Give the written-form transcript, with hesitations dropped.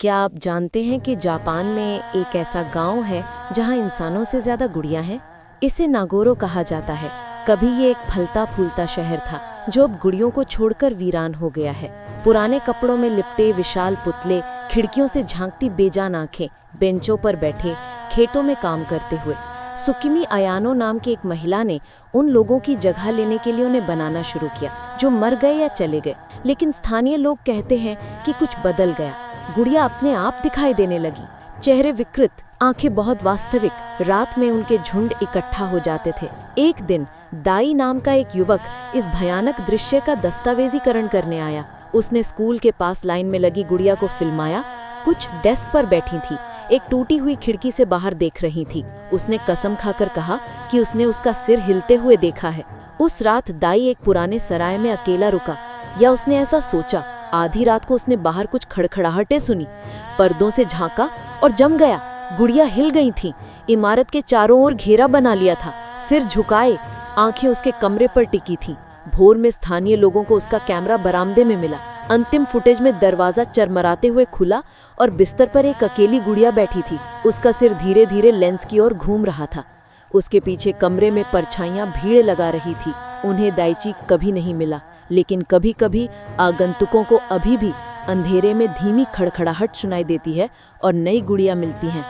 क्या आप जानते हैं कि जापान में एक ऐसा गांव है जहां इंसानों से ज्यादा गुड़ियां हैं? इसे नागोरो कहा जाता है। कभी ये एक फलता फूलता शहर था जो अब गुड़ियों को छोड़कर वीरान हो गया है। पुराने कपड़ों में लिपटे विशाल पुतले, खिड़कियों से झांकती बेजान आंखें, बेंचों पर बैठे, खेतों में काम करते हुए। सुकिमी अयानो नाम की एक महिला ने उन लोगों की जगह लेने के लिए उन्हें बनाना शुरू किया जो मर गए या चले गए। लेकिन स्थानीय लोग कहते हैं कि कुछ बदल गया। गुड़िया अपने आप दिखाई देने लगी, चेहरे विकृत, आंखें बहुत वास्तविक। रात में उनके झुंड इकट्ठा हो जाते थे। एक दिन दाई नाम का एक युवक इस भयानक दृश्य का दस्तावेजीकरण करने आया। उसने स्कूल के पास लाइन में लगी गुड़िया को फिल्माया। कुछ डेस्क पर बैठी थी, एक टूटी हुई खिड़की से बाहर देख रही थी। उसने कसम खाकर कहा कि उसने उसका सिर हिलते हुए देखा है। उस रात दाई एक पुराने सराय में अकेला रुका, या उसने ऐसा सोचा। आधी रात को उसने बाहर कुछ खड़खड़ाहटें सुनी, पर्दों से झांका और जम गया। गुड़िया हिल गई थी। इमारत के चारों ओर घेरा बना लिया था, सिर झुकाए, आंखें उसके कमरे पर टिकी थीं। भोर में स्थानीय लोगों को उसका कैमरा बरामदे में मिला। अंतिम फुटेज में दरवाजा चरमराते हुए खुला और बिस्तर पर एक अकेली गुड़िया बैठी थी। उसका सिर धीरे धीरे लेंस की ओर घूम रहा था। उसके पीछे कमरे में परछाइयां भीड़ लगा रही थी। उन्हें दाइची कभी नहीं मिला, लेकिन कभी कभी आगंतुकों को अभी भी अंधेरे में धीमी खड़खड़ाहट सुनाई देती है और नई गुड़िया मिलती हैं।